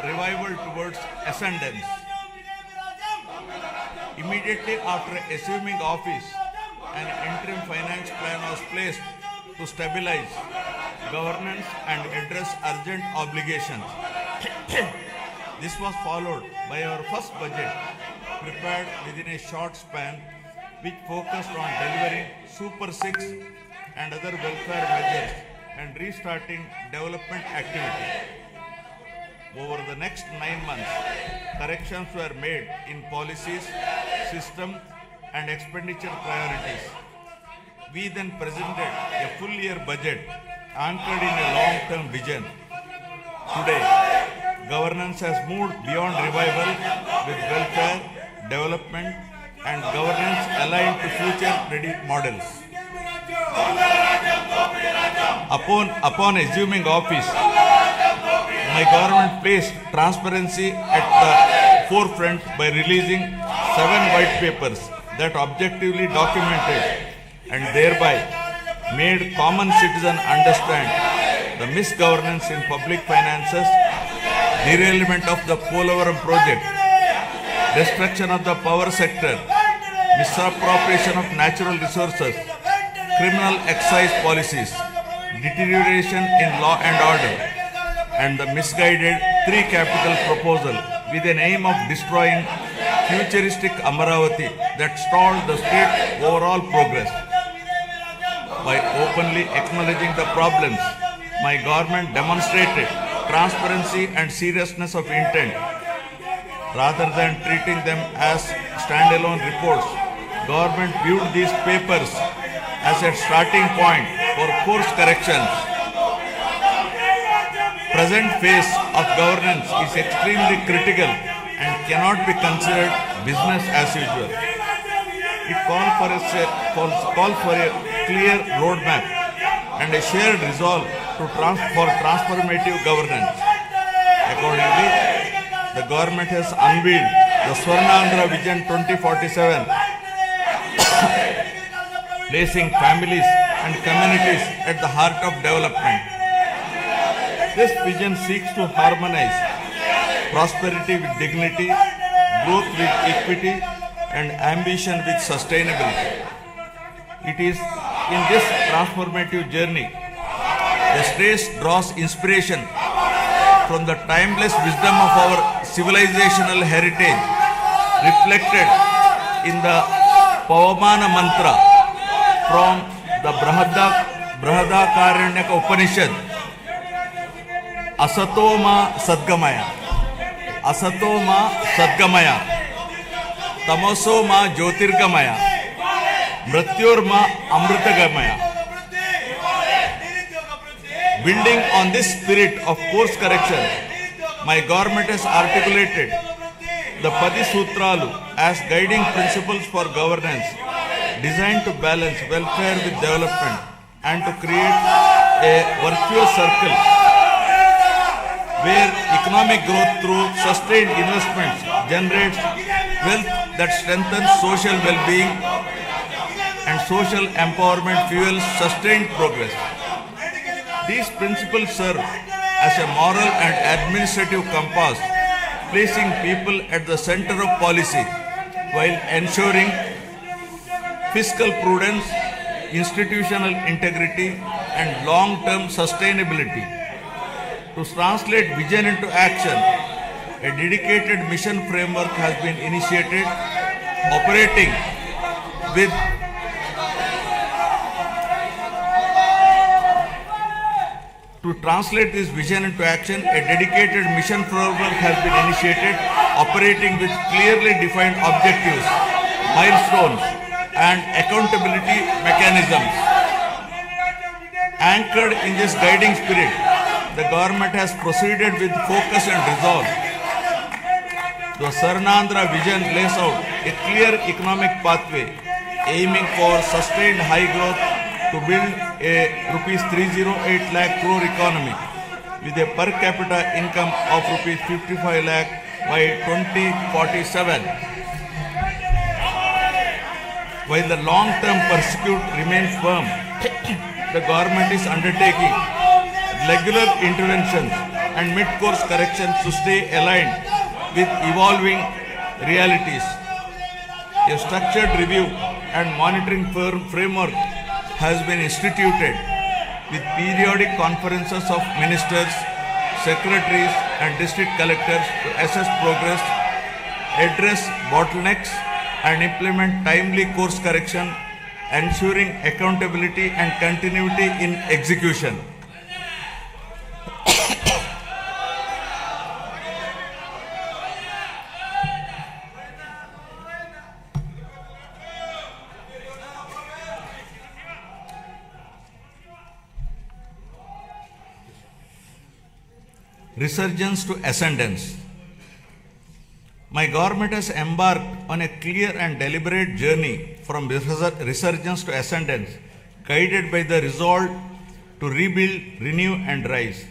revival towards ascendance. Immediately after assuming office, an interim finance plan was placed to stabilize governance and address urgent obligations. This was followed by our first budget, prepared within a short span, which focused on delivering Super 6 and other welfare measures and restarting development activity. Over the next 9 months, corrections were made in policies, system, and expenditure priorities. We then presented a full-year budget anchored in a long-term vision. Today, governance has moved beyond revival with welfare, development, and governance aligned to future-ready models. Upon assuming office, my government placed transparency at the forefront by releasing 7 white papers that objectively documented and thereby made common citizens understand the misgovernance in public finances, derailment of the Polavaram project, destruction of the power sector, misappropriation of natural resources, criminal excise policies, deterioration in law and order, and the misguided 3 capital proposal with an aim of destroying futuristic Amaravati that stalled the state's overall progress. By openly acknowledging the problems, my government demonstrated transparency and seriousness of intent. Rather than treating them as standalone reports, government viewed these papers as a starting point for course corrections. Present phase of governance is extremely critical and cannot be considered business as usual. It calls for a clear roadmap and a shared resolve for transformative governance. Accordingly, the government has unveiled the Swarnandhra Vision 2047, placing families and communities at the heart of development. This vision seeks to harmonize prosperity with dignity, growth with equity, and ambition with sustainability. It is in this transformative journey, the state draws inspiration from the timeless wisdom of our civilizational heritage, reflected in the Pavamana mantra from the Brahadakaranyaka Upanishad. Asatoma Sadgamaya, Asatoma Sadgamaya, Tamosoma Jyotirgamaya, Mrityorma Amritagamaya. Building on this spirit of course correction, my government has articulated the Padi Sutralu as guiding principles for governance, designed to balance welfare with development and to create a virtuous circle where economic growth through sustained investments generates wealth that strengthens social well-being and social empowerment fuels sustained progress. These principles serve as a moral and administrative compass, placing people at the center of policy while ensuring fiscal prudence, institutional integrity, and long-term sustainability. To translate vision into action, a dedicated mission framework has been initiated, operating with To translate this vision into action, a dedicated mission framework has been initiated, operating with clearly defined objectives, milestones, and accountability mechanisms. Anchored in this guiding spirit, the government has proceeded with focus and resolve. The Swarnandhra vision lays out a clear economic pathway, aiming for sustained high growth to build a rupees 308 lakh crore economy with a per capita income of rupees 55 lakh by 2047. While the long-term pursuit remains firm, the government is undertaking regular interventions and mid-course corrections to stay aligned with evolving realities. A structured review and monitoring framework has been instituted with periodic conferences of ministers, secretaries and district collectors to assess progress, address bottlenecks and implement timely course correction, ensuring accountability and continuity in execution. Resurgence to ascendance. My government has embarked on a clear and deliberate journey from resurgence to ascendance, guided by the resolve to rebuild, renew and rise.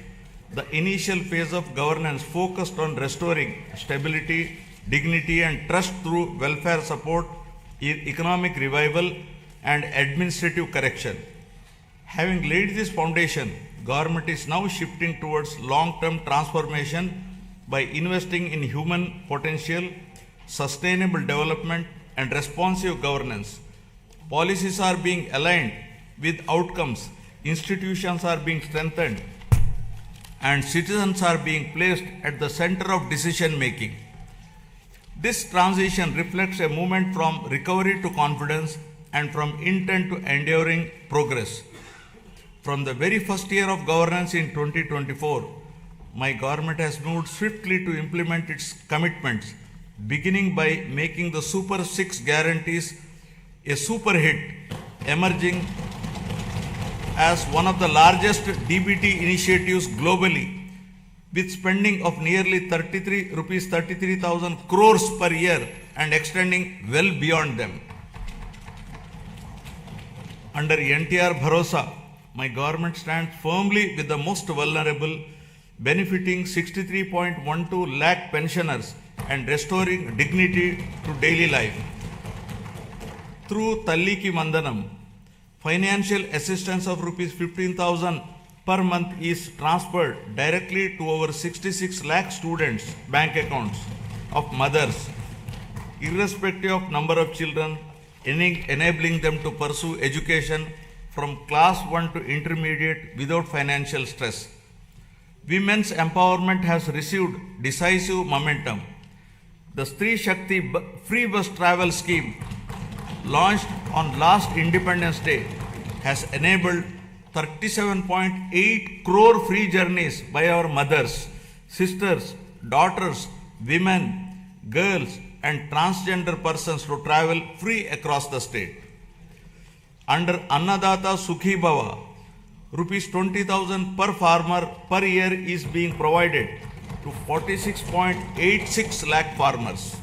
The initial phase of governance focused on restoring stability, dignity and trust through welfare support, economic revival and administrative correction. Having laid this foundation, government is now shifting towards long-term transformation by investing in human potential, sustainable development and responsive governance. Policies are being aligned with outcomes, institutions are being strengthened, and citizens are being placed at the center of decision making. This transition reflects a movement from recovery to confidence and from intent to enduring progress. From the very first year of governance in 2024, my government has moved swiftly to implement its commitments, beginning by making the Super 6 guarantees a super hit, emerging as one of the largest DBT initiatives globally, with spending of nearly 33,000 crores per year and extending well beyond them. Under NTR Bharosa, my government stands firmly with the most vulnerable, benefiting 63.12 lakh pensioners and restoring dignity to daily life. Through Talliki Mandanam, financial assistance of rupees 15,000 per month is transferred directly to over 66 lakh students' bank accounts of mothers, irrespective of number of children, enabling them to pursue education from class 1 to intermediate without financial stress. Women's empowerment has received decisive momentum. The Stree Shakti free bus travel scheme, launched on last Independence Day, has enabled 37.8 crore free journeys by our mothers, sisters, daughters, women, girls and transgender persons to travel free across the state. Under Annadata Sukhi Bhava, rupees 20,000 per farmer per year is being provided to 46.86 lakh farmers.